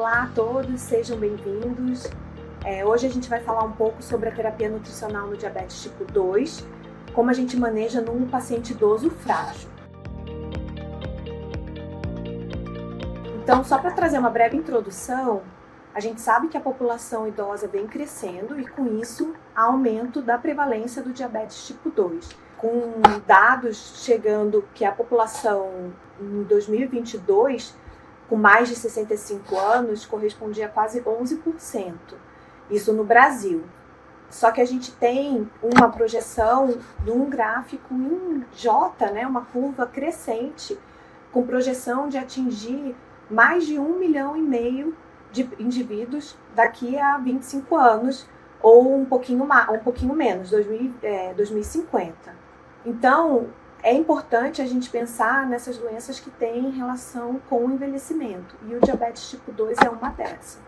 Olá a todos, sejam bem-vindos. Hoje a gente vai falar um pouco sobre a terapia nutricional no diabetes tipo 2, como a gente maneja num paciente idoso frágil. Então, só para trazer uma breve introdução, a gente sabe que a população idosa vem crescendo e, com isso, há aumento da prevalência do diabetes tipo 2. Com dados chegando que a população em 2022, com mais de 65 anos, correspondia a quase 11%. Isso no Brasil. Só que a gente tem uma projeção de um gráfico em J, né, uma curva crescente, com projeção de atingir mais de 1,5 milhão de indivíduos daqui a 25 anos, ou um pouquinho menos, 2050. Então, é importante a gente pensar nessas doenças que têm relação com o envelhecimento, e o diabetes tipo 2 é uma dessas.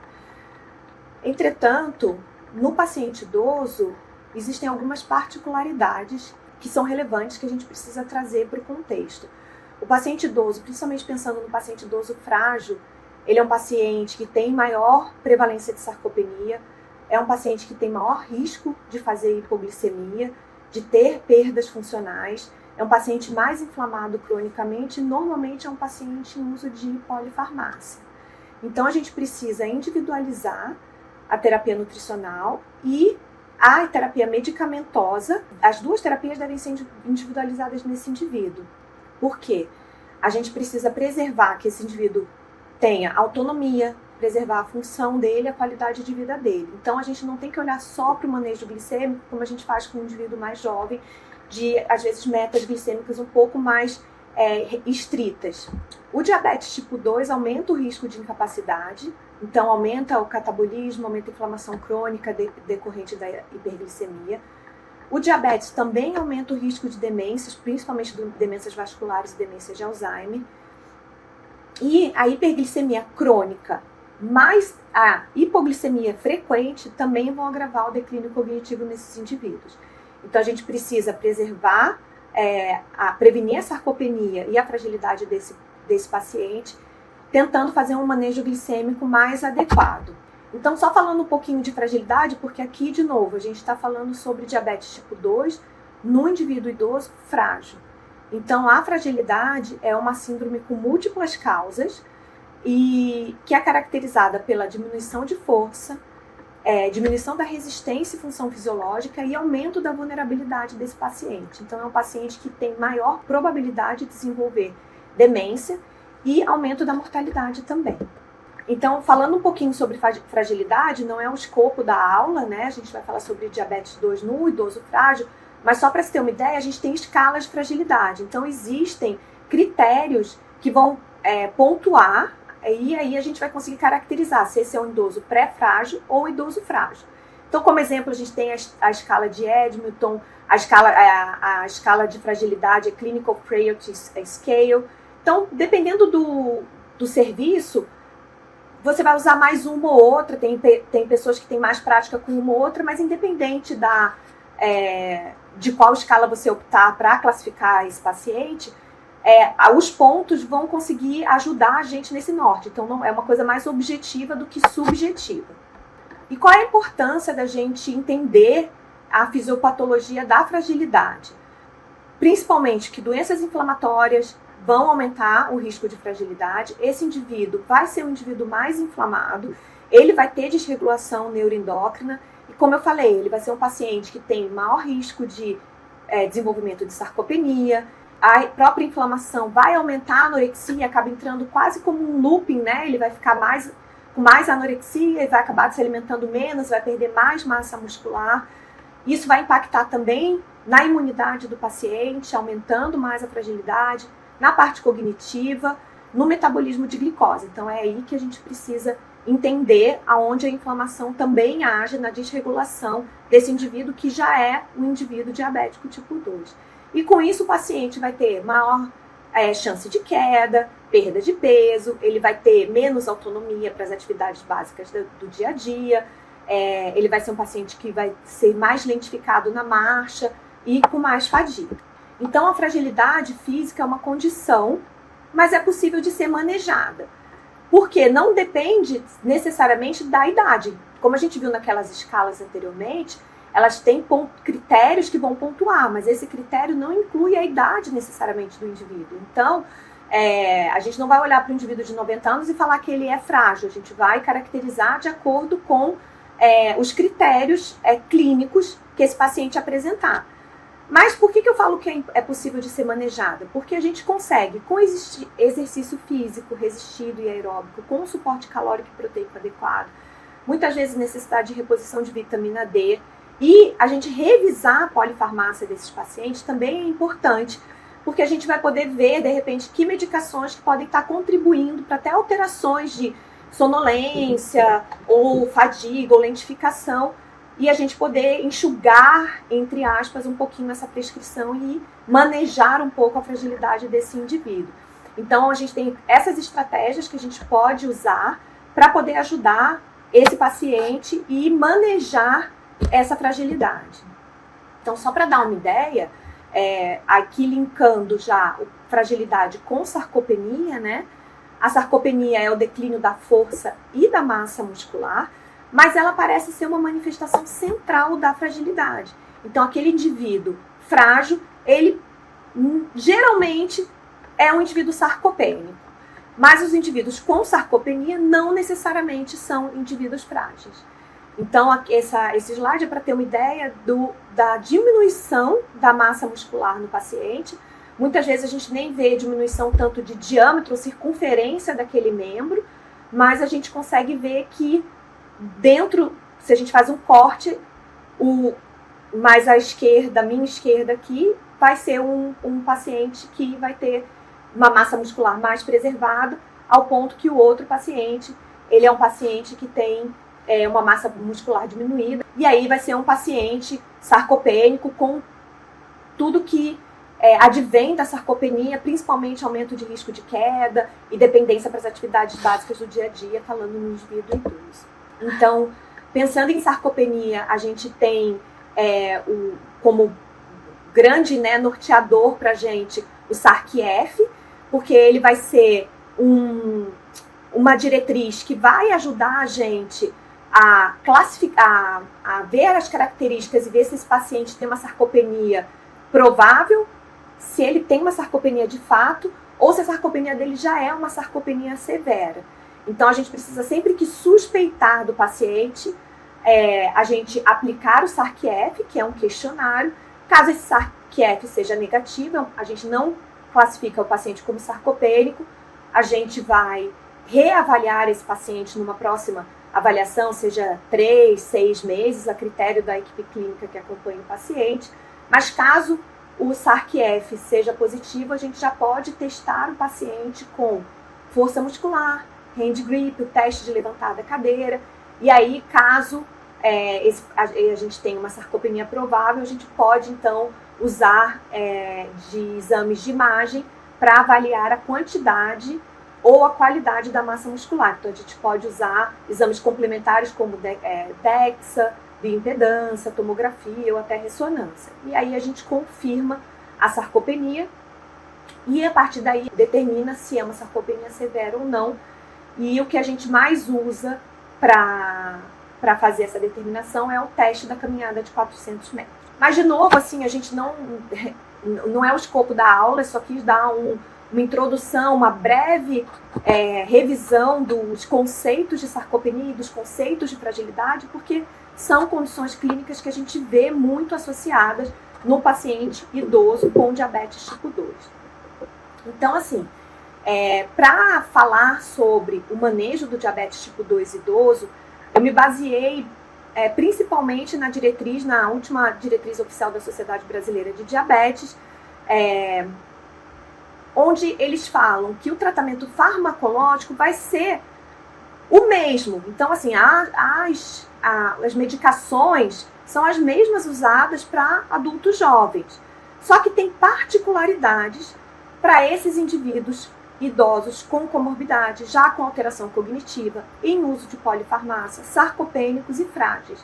Entretanto, no paciente idoso, existem algumas particularidades que são relevantes que a gente precisa trazer para o contexto. O paciente idoso, principalmente pensando no paciente idoso frágil, ele é um paciente que tem maior prevalência de sarcopenia, é um paciente que tem maior risco de fazer hipoglicemia, de ter perdas funcionais, é um paciente mais inflamado cronicamente e normalmente é um paciente em uso de polifarmácia. Então a gente precisa individualizar a terapia nutricional e a terapia medicamentosa. As duas terapias devem ser individualizadas nesse indivíduo. Por quê? A gente precisa preservar que esse indivíduo tenha autonomia, preservar a função dele, a qualidade de vida dele. Então a gente não tem que olhar só para o manejo glicêmico, como a gente faz com um indivíduo mais jovem, de, às vezes, metas glicêmicas um pouco mais estritas. O diabetes tipo 2 aumenta o risco de incapacidade, então aumenta o catabolismo, aumenta a inflamação crônica decorrente da hiperglicemia. O diabetes também aumenta o risco de demências, principalmente de demências vasculares e demências de Alzheimer. E a hiperglicemia crônica mais a hipoglicemia frequente também vão agravar o declínio cognitivo nesses indivíduos. Então a gente precisa preservar, prevenir a sarcopenia e a fragilidade desse paciente, tentando fazer um manejo glicêmico mais adequado. Então, só falando um pouquinho de fragilidade, porque aqui, de novo, a gente está falando sobre diabetes tipo 2 no indivíduo idoso frágil. Então, a fragilidade é uma síndrome com múltiplas causas e que é caracterizada pela diminuição de força, diminuição da resistência e função fisiológica e aumento da vulnerabilidade desse paciente. Então, é um paciente que tem maior probabilidade de desenvolver demência e aumento da mortalidade também. Então, falando um pouquinho sobre fragilidade, não é o escopo da aula, né? A gente vai falar sobre diabetes 2 no idoso frágil, mas só para se ter uma ideia, a gente tem escalas de fragilidade. Então, existem critérios que vão pontuar, e aí a gente vai conseguir caracterizar se esse é um idoso pré-frágil ou um idoso frágil. Então, como exemplo, a gente tem a escala de Edmonton, a escala de fragilidade é Clinical Frailty Scale. Então, dependendo do serviço, você vai usar mais uma ou outra, tem pessoas que têm mais prática com uma ou outra, mas independente de qual escala você optar para classificar esse paciente, os pontos vão conseguir ajudar a gente nesse norte. Então, não é uma coisa mais objetiva do que subjetiva. E qual é a importância da gente entender a fisiopatologia da fragilidade? Principalmente que doenças inflamatórias vão aumentar o risco de fragilidade. Esse indivíduo vai ser um indivíduo mais inflamado, ele vai ter desregulação neuroendócrina, e como eu falei, ele vai ser um paciente que tem maior risco de desenvolvimento de sarcopenia, a própria inflamação vai aumentar a anorexia, acaba entrando quase como um looping, né? Ele vai ficar com mais anorexia e vai acabar se alimentando menos, vai perder mais massa muscular. Isso vai impactar também na imunidade do paciente, aumentando mais a fragilidade, na parte cognitiva, no metabolismo de glicose. Então é aí que a gente precisa entender aonde a inflamação também age na desregulação desse indivíduo que já é um indivíduo diabético tipo 2. E com isso o paciente vai ter maior chance de queda, perda de peso, ele vai ter menos autonomia para as atividades básicas do dia a dia, ele vai ser um paciente que vai ser mais lentificado na marcha e com mais fadiga. Então a fragilidade física é uma condição, mas é possível de ser manejada. Porque não depende necessariamente da idade. Como a gente viu naquelas escalas anteriormente, elas têm critérios que vão pontuar, mas esse critério não inclui a idade necessariamente do indivíduo. Então, a gente não vai olhar para o indivíduo de 90 anos e falar que ele é frágil. A gente vai caracterizar de acordo com os critérios clínicos que esse paciente apresentar. Mas por que eu falo que é possível de ser manejada? Porque a gente consegue, com exercício físico resistido e aeróbico, com suporte calórico e proteico adequado, muitas vezes necessidade de reposição de vitamina D, e a gente revisar a polifarmácia desses pacientes também é importante, porque a gente vai poder ver, de repente, que medicações que podem estar contribuindo para até alterações de sonolência, ou fadiga, ou lentificação, e a gente poder enxugar, entre aspas, um pouquinho essa prescrição e manejar um pouco a fragilidade desse indivíduo. Então, a gente tem essas estratégias que a gente pode usar para poder ajudar esse paciente e manejar essa fragilidade. Então, só para dar uma ideia, aqui linkando já fragilidade com sarcopenia, né? A sarcopenia é o declínio da força e da massa muscular, mas ela parece ser uma manifestação central da fragilidade. Então, aquele indivíduo frágil, ele geralmente é um indivíduo sarcopênico. Mas os indivíduos com sarcopenia não necessariamente são indivíduos frágeis. Então, esse slide é para ter uma ideia da diminuição da massa muscular no paciente. Muitas vezes a gente nem vê diminuição tanto de diâmetro ou circunferência daquele membro, mas a gente consegue ver que dentro, se a gente faz um corte, mais à esquerda, minha esquerda aqui, vai ser um paciente que vai ter uma massa muscular mais preservada, ao ponto que o outro paciente, ele é um paciente que tem uma massa muscular diminuída, e aí vai ser um paciente sarcopênico com tudo que advém da sarcopenia, principalmente aumento de risco de queda e dependência para as atividades básicas do dia a dia, falando no indivíduo idoso. Então, pensando em sarcopenia, a gente tem como grande norteador para a gente o SARC-F, porque ele vai ser uma diretriz que vai ajudar a gente a classificar, a ver as características e ver se esse paciente tem uma sarcopenia provável, se ele tem uma sarcopenia de fato, ou se a sarcopenia dele já é uma sarcopenia severa. Então, a gente precisa sempre que suspeitar do paciente, a gente aplicar o SARC-F, que é um questionário. Caso esse SARC-F seja negativo, a gente não classifica o paciente como sarcopênico, a gente vai reavaliar esse paciente numa próxima avaliação, seja 3, 6 meses, a critério da equipe clínica que acompanha o paciente. Mas caso o SARC-F seja positivo, a gente já pode testar o paciente com força muscular, hand grip, o teste de levantar da cadeira. E aí, caso a gente tenha uma sarcopenia provável, a gente pode, então, usar de exames de imagem para avaliar a quantidade ou a qualidade da massa muscular. Então, a gente pode usar exames complementares como DEXA, bioimpedância, tomografia ou até ressonância. E aí a gente confirma a sarcopenia e, a partir daí, determina se é uma sarcopenia severa ou não. E o que a gente mais usa para fazer essa determinação é o teste da caminhada de 400 metros. Mas, de novo, assim, a gente não é o escopo da aula, só quis dar uma introdução, uma breve revisão dos conceitos de sarcopenia e dos conceitos de fragilidade, porque são condições clínicas que a gente vê muito associadas no paciente idoso com diabetes tipo 2. Então, assim, para falar sobre o manejo do diabetes tipo 2 idoso, eu me baseei principalmente na última diretriz oficial da Sociedade Brasileira de Diabetes, onde eles falam que o tratamento farmacológico vai ser o mesmo. Então, assim, as medicações são as mesmas usadas para adultos jovens, só que tem particularidades para esses indivíduos idosos com comorbidade, já com alteração cognitiva, em uso de polifarmácia, sarcopênicos e frágeis.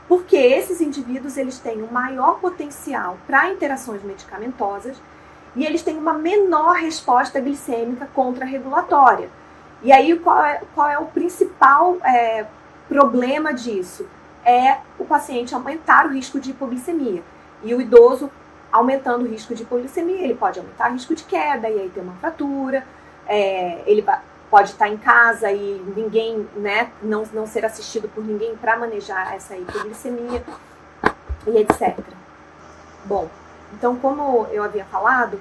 Porque esses indivíduos eles têm um maior potencial para interações medicamentosas e eles têm uma menor resposta glicêmica contra-regulatória. E aí, qual é o principal problema disso? É o paciente aumentar o risco de hipoglicemia. E o idoso, aumentando o risco de hipoglicemia, ele pode aumentar o risco de queda, e aí ter uma fratura, ele pode estar em casa e ninguém, né, não ser assistido por ninguém para manejar essa hipoglicemia, e etc. Bom, então, como eu havia falado,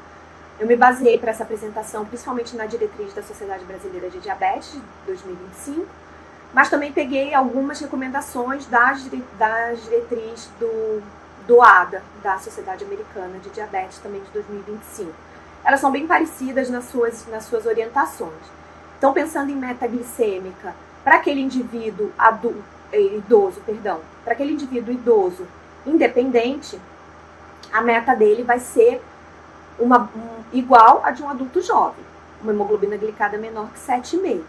eu me baseei para essa apresentação principalmente na diretriz da Sociedade Brasileira de Diabetes, de 2025, mas também peguei algumas recomendações das diretrizes do ADA, da Sociedade Americana de Diabetes, também de 2025. Elas são bem parecidas nas suas orientações. Então, pensando em meta glicêmica, para aquele indivíduo idoso independente, a meta dele vai ser igual a de um adulto jovem, uma hemoglobina glicada menor que 7,5.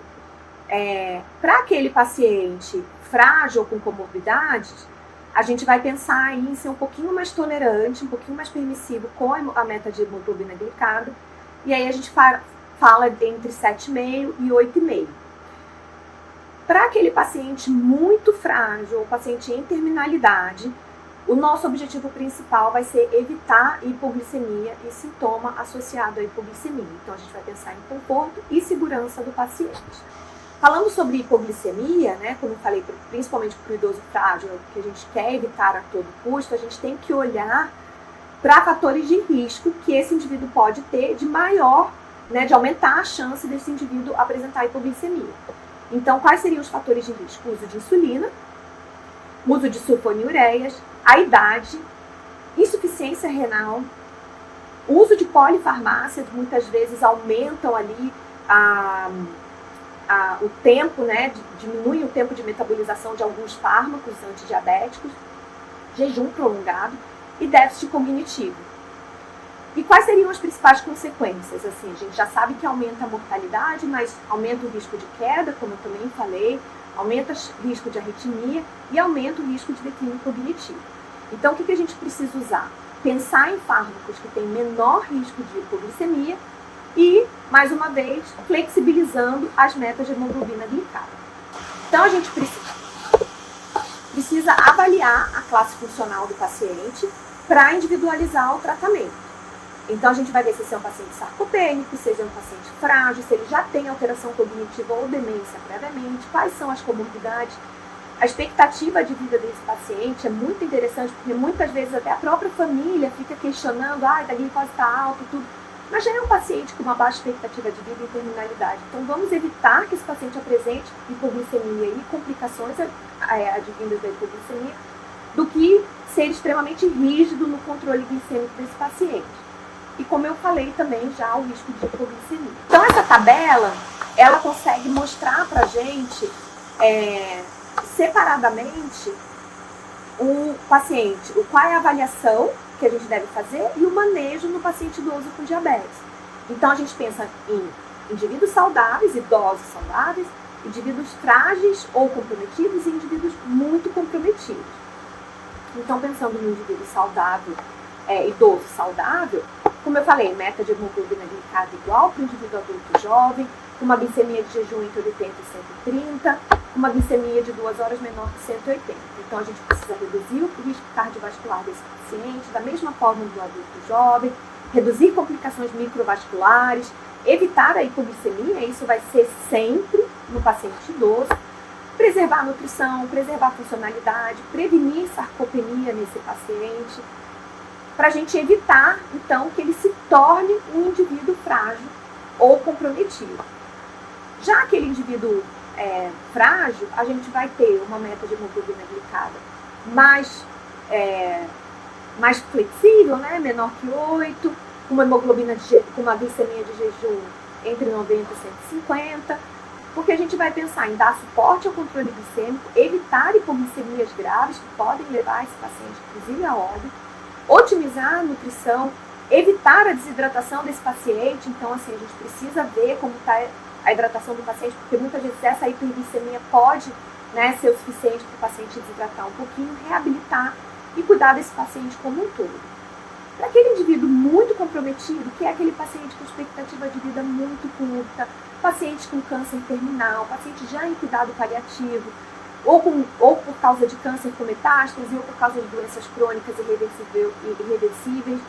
Para aquele paciente frágil com comorbidades, a gente vai pensar em ser um pouquinho mais tolerante, um pouquinho mais permissivo com a meta de hemoglobina glicada, e aí a gente fala entre 7,5 e 8,5. Para aquele paciente muito frágil, ou paciente em terminalidade, o nosso objetivo principal vai ser evitar hipoglicemia e sintoma associado à hipoglicemia. Então, a gente vai pensar em conforto e segurança do paciente. Falando sobre hipoglicemia, né, como eu falei, principalmente para o idoso frágil, que a gente quer evitar a todo custo, a gente tem que olhar para fatores de risco que esse indivíduo pode ter de maior, né, de aumentar a chance desse indivíduo apresentar hipoglicemia. Então, quais seriam os fatores de risco? O uso de insulina, uso de sulfonilureias, a idade, insuficiência renal, uso de polifarmácia, que muitas vezes aumentam ali o tempo, né, diminuem o tempo de metabolização de alguns fármacos antidiabéticos, jejum prolongado e déficit cognitivo. E quais seriam as principais consequências? Assim, a gente já sabe que aumenta a mortalidade, mas aumenta o risco de queda, como eu também falei, aumenta o risco de arritmia e aumenta o risco de declínio cognitivo. Então, o que a gente precisa usar? Pensar em fármacos que têm menor risco de hipoglicemia e, mais uma vez, flexibilizando as metas de hemoglobina glicada. Então, a gente precisa avaliar a classe funcional do paciente para individualizar o tratamento. Então, a gente vai ver se esse é um paciente sarcopênico, se ele é um paciente frágil, se ele já tem alteração cognitiva ou demência previamente, quais são as comorbidades. A expectativa de vida desse paciente é muito interessante, porque muitas vezes até a própria família fica questionando, a glicose está alta e tudo, mas já é um paciente com uma baixa expectativa de vida e terminalidade. Então, vamos evitar que esse paciente apresente hipoglicemia e complicações advindas da hipoglicemia, do que ser extremamente rígido no controle glicêmico desse paciente. E como eu falei também já o risco de hipoglicemia. Então essa tabela, ela consegue mostrar pra gente separadamente o paciente, qual é a avaliação que a gente deve fazer e o manejo no paciente idoso com diabetes. Então a gente pensa em indivíduos saudáveis, idosos saudáveis, indivíduos frágeis ou comprometidos e indivíduos muito comprometidos. Então pensando no indivíduo saudável, idoso saudável, como eu falei, meta de hemoglobina glicada igual para o indivíduo adulto jovem, uma glicemia de jejum entre 80 e 130, uma glicemia de 2 horas menor que 180. Então a gente precisa reduzir o risco cardiovascular desse paciente, da mesma forma do adulto jovem, reduzir complicações microvasculares, evitar a hipoglicemia, isso vai ser sempre no paciente idoso, preservar a nutrição, preservar a funcionalidade, prevenir sarcopenia nesse paciente, para a gente evitar, então, que ele se torne um indivíduo frágil ou comprometido. Já aquele indivíduo frágil, a gente vai ter uma meta de hemoglobina glicada mais flexível, né? Menor que 8, com uma glicemia de jejum entre 90 e 150, porque a gente vai pensar em dar suporte ao controle glicêmico, evitar hipoglicemias graves que podem levar esse paciente, inclusive, a óbito, otimizar a nutrição, evitar a desidratação desse paciente. Então, assim, a gente precisa ver como está a hidratação do paciente, porque muitas vezes essa hiperglicemia pode, né, ser o suficiente para o paciente desidratar um pouquinho, reabilitar e cuidar desse paciente como um todo. Para aquele indivíduo muito comprometido, que é aquele paciente com expectativa de vida muito curta, pacientes com câncer terminal, pacientes já em cuidado paliativo, ou por causa de câncer com metástase, ou por causa de doenças crônicas irreversíveis,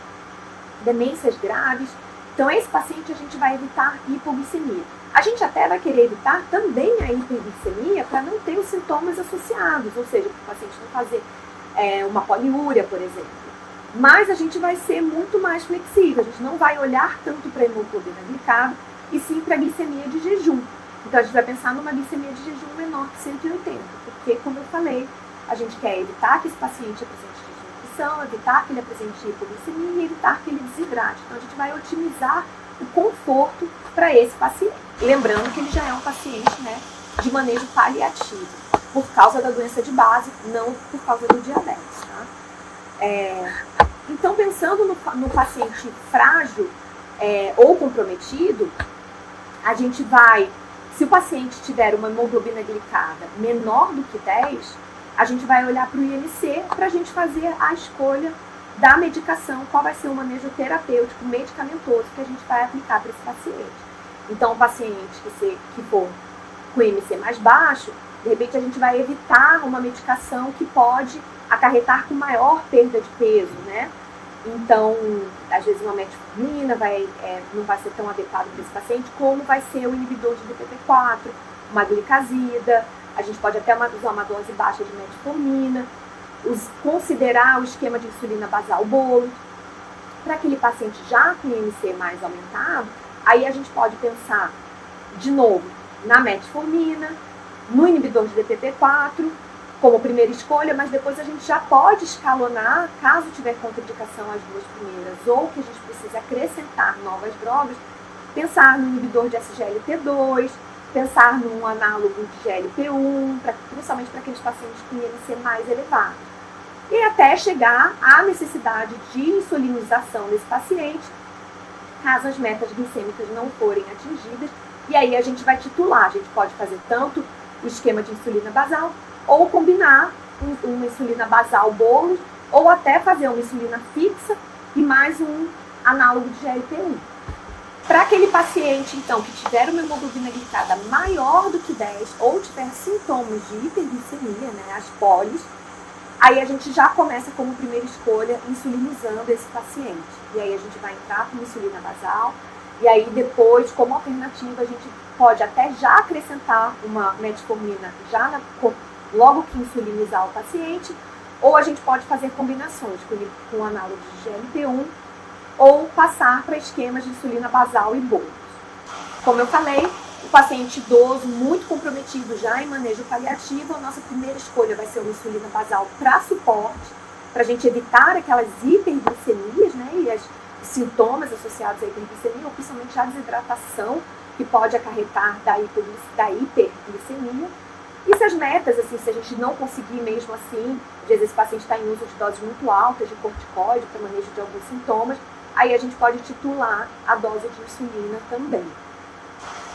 demências graves. Então, esse paciente a gente vai evitar hipoglicemia. A gente até vai querer evitar também a hiperglicemia para não ter os sintomas associados, ou seja, para o paciente não fazer uma poliúria, por exemplo. Mas a gente vai ser muito mais flexível, a gente não vai olhar tanto para a hemoglobina glicada e sim para a glicemia de jejum. Então, a gente vai pensar numa glicemia de jejum menor que 180, porque, como eu falei, a gente quer evitar que esse paciente apresente desnutrição, evitar que ele apresente hipoglicemia e evitar que ele desidrate. Então, a gente vai otimizar o conforto para esse paciente. Lembrando que ele já é um paciente, né, de manejo paliativo, por causa da doença de base, não por causa do diabetes. Tá? Então, pensando no paciente frágil ou comprometido, a gente vai, se o paciente tiver uma hemoglobina glicada menor do que 10, a gente vai olhar para o IMC para a gente fazer a escolha da medicação, qual vai ser o manejo terapêutico medicamentoso que a gente vai aplicar para esse paciente. Então, o paciente que for com IMC mais baixo, de repente a gente vai evitar uma medicação que pode acarretar com maior perda de peso, né? Então, às vezes uma metformina não vai ser tão adequado para esse paciente como vai ser o inibidor de DPP-4, uma glicazida. A gente pode até usar uma dose baixa de metformina, considerar o esquema de insulina basal bolo. Para aquele paciente já com IMC mais aumentado, aí a gente pode pensar, de novo, na metformina, no inibidor de DPP-4, como primeira escolha, mas depois a gente já pode escalonar, caso tiver contraindicação as duas primeiras, ou que a gente precise acrescentar novas drogas, pensar no inibidor de SGLT2, pensar num análogo de GLP-1, principalmente para aqueles pacientes com IMC mais elevado. E até chegar à necessidade de insulinização desse paciente, caso as metas glicêmicas não forem atingidas, e aí a gente vai titular, a gente pode fazer tanto o esquema de insulina basal, ou combinar uma insulina basal bolo, ou até fazer uma insulina fixa e mais um análogo de GLP-1. Para aquele paciente, então, que tiver uma hemoglobina glicada maior do que 10 ou tiver sintomas de hiperglicemia, né, as polis, aí a gente já começa como primeira escolha insulinizando esse paciente. E aí a gente vai entrar com insulina basal, e aí depois, como alternativa, a gente pode até já acrescentar uma metformina logo que insulinizar o paciente, ou a gente pode fazer combinações com o análogo de GLP-1, ou passar para esquemas de insulina basal e bolos. Como eu falei, o paciente idoso muito comprometido já em manejo paliativo, a nossa primeira escolha vai ser uma insulina basal para suporte, para a gente evitar aquelas hiperglicemias, né, e os sintomas associados à hiperglicemia, ou principalmente a desidratação, que pode acarretar da hiperglicemia. E se as metas, assim, se a gente não conseguir mesmo assim, às vezes esse paciente está em uso de doses muito altas de corticoide para manejo de alguns sintomas, aí a gente pode titular a dose de insulina também.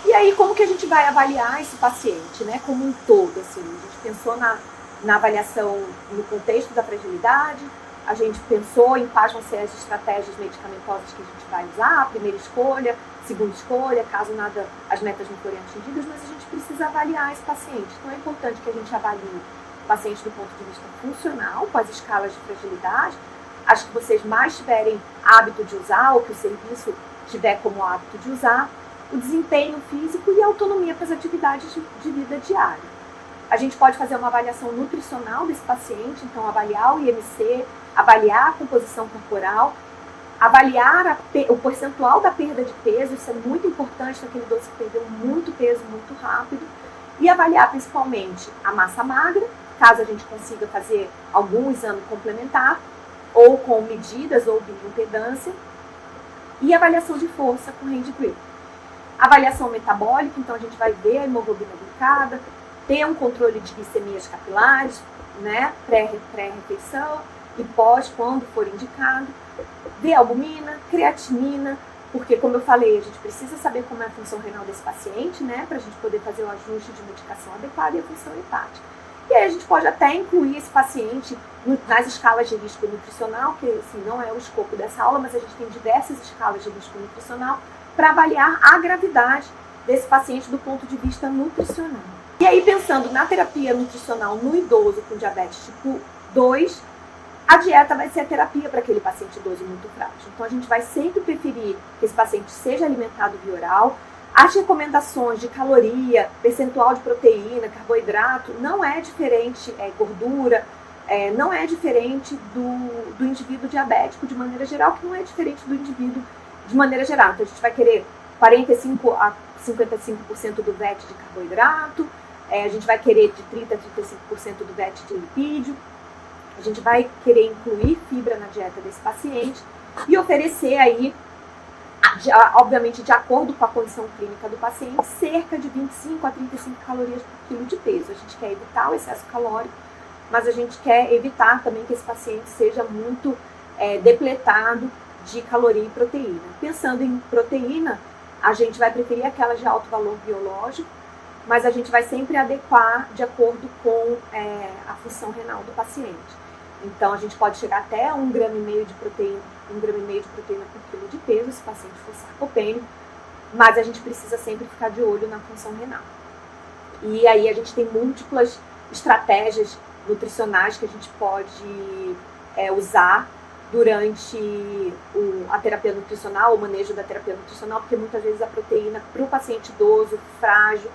E aí, como que a gente vai avaliar esse paciente, né, como um todo, assim? A gente pensou na avaliação no contexto da fragilidade, a gente pensou em quais vão ser as estratégias medicamentosas que a gente vai usar, a primeira escolha, segunda escolha, caso as metas não forem atingidas, mas a gente precisa avaliar esse paciente. Então é importante que a gente avalie o paciente do ponto de vista funcional, com as escalas de fragilidade, as que vocês mais tiverem hábito de usar, ou que o serviço tiver como hábito de usar, o desempenho físico e a autonomia para as atividades de vida diária. A gente pode fazer uma avaliação nutricional desse paciente, então avaliar o IMC, avaliar a composição corporal, avaliar o percentual da perda de peso, isso é muito importante naquele idoso que perdeu muito peso muito rápido, e avaliar principalmente a massa magra, caso a gente consiga fazer algum exame complementar, ou com medidas ou bioimpedância, e avaliação de força com hand grip. Avaliação metabólica, então a gente vai ver a hemoglobina glicada, ter um controle de glicemias capilares, né, pré-refeição e pós, quando for indicado, ver albumina, creatinina, porque, como eu falei, a gente precisa saber como é a função renal desse paciente, né, para a gente poder fazer o ajuste de medicação adequada e a função hepática. E aí a gente pode até incluir esse paciente nas escalas de risco nutricional, que assim, não é o escopo dessa aula, mas a gente tem diversas escalas de risco nutricional para avaliar a gravidade desse paciente do ponto de vista nutricional. E aí, pensando na terapia nutricional no idoso com diabetes tipo 2, a dieta vai ser a terapia para aquele paciente idoso muito frágil. Então, a gente vai sempre preferir que esse paciente seja alimentado via oral. As recomendações de caloria, percentual de proteína, carboidrato, não é diferente, gordura, não é diferente do indivíduo diabético de maneira geral, que não é diferente do indivíduo de maneira geral. Então, a gente vai querer 45% a 55% do VET de carboidrato, a gente vai querer de 30% a 35% do VET de lipídio, a gente vai querer incluir fibra na dieta desse paciente e oferecer aí, obviamente de acordo com a condição clínica do paciente, cerca de 25 a 35 calorias por quilo de peso. A gente quer evitar o excesso calórico, mas a gente quer evitar também que esse paciente seja muito depletado de caloria e proteína. Pensando em proteína, a gente vai preferir aquelas de alto valor biológico, mas a gente vai sempre adequar de acordo com a função renal do paciente. Então, a gente pode chegar até 1,5 grama de proteína, 1,5 grama de proteína por quilo de peso, se o paciente for sarcopênico, mas a gente precisa sempre ficar de olho na função renal. E aí a gente tem múltiplas estratégias nutricionais que a gente pode usar durante a terapia nutricional, o manejo da terapia nutricional, porque muitas vezes a proteína para o paciente idoso, frágil,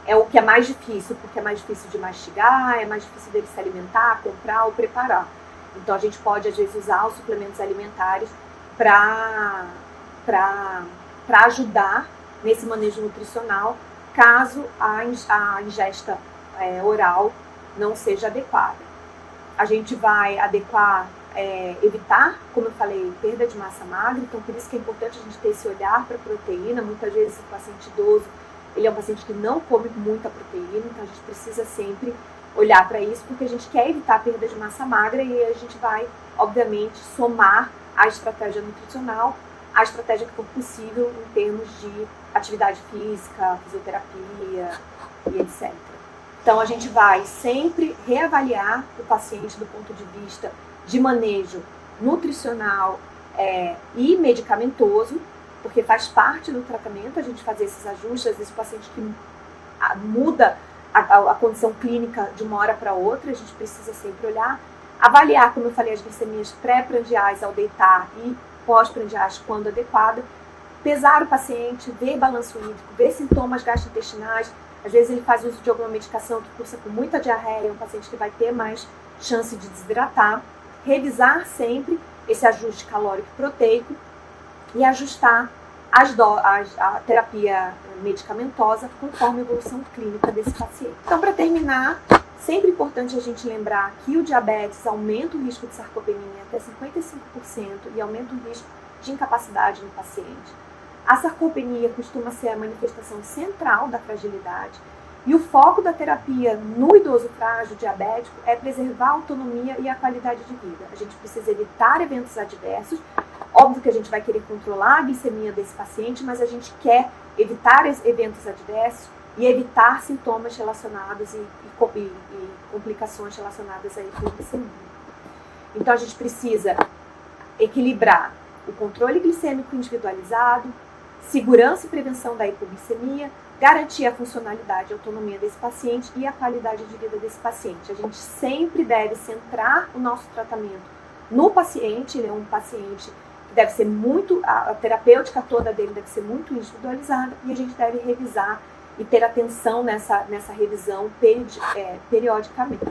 é o que é mais difícil, porque é mais difícil de mastigar, é mais difícil dele se alimentar, comprar ou preparar. Então a gente pode às vezes usar os suplementos alimentares para ajudar nesse manejo nutricional, caso a ingesta oral não seja adequada. A gente vai evitar, como eu falei, perda de massa magra, então por isso que é importante a gente ter esse olhar para a proteína. Muitas vezes o paciente idoso, ele é um paciente que não come muita proteína, então a gente precisa sempre olhar para isso, porque a gente quer evitar a perda de massa magra e a gente vai, obviamente, somar a estratégia nutricional, a estratégia que for possível em termos de atividade física, fisioterapia e etc. Então a gente vai sempre reavaliar o paciente do ponto de vista de manejo nutricional e medicamentoso, porque faz parte do tratamento a gente fazer esses ajustes. Às vezes o paciente que muda a condição clínica de uma hora para outra, a gente precisa sempre olhar, avaliar, como eu falei, as glicemias pré-prandiais ao deitar e pós-prandiais quando adequado, pesar o paciente, ver balanço hídrico, ver sintomas gastrointestinais. Às vezes ele faz uso de alguma medicação que cursa com muita diarreia, é um paciente que vai ter mais chance de desidratar, revisar sempre esse ajuste calórico e proteico e ajustar a terapia medicamentosa conforme a evolução clínica desse paciente. Então, para terminar, sempre importante a gente lembrar que o diabetes aumenta o risco de sarcopenia até 55% e aumenta o risco de incapacidade no paciente. A sarcopenia costuma ser a manifestação central da fragilidade e o foco da terapia no idoso frágil diabético é preservar a autonomia e a qualidade de vida. A gente precisa evitar eventos adversos. Óbvio que a gente vai querer controlar a glicemia desse paciente, mas a gente quer evitar eventos adversos e evitar sintomas relacionados e complicações relacionadas à hipoglicemia. Então a gente precisa equilibrar o controle glicêmico individualizado, segurança e prevenção da hipoglicemia, garantir a funcionalidade e autonomia desse paciente e a qualidade de vida desse paciente. A gente sempre deve centrar o nosso tratamento no paciente. Ele é um paciente que deve ser a terapêutica toda dele deve ser muito individualizada e a gente deve revisar e ter atenção nessa revisão periodicamente.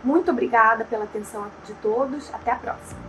Muito obrigada pela atenção de todos. Até a próxima.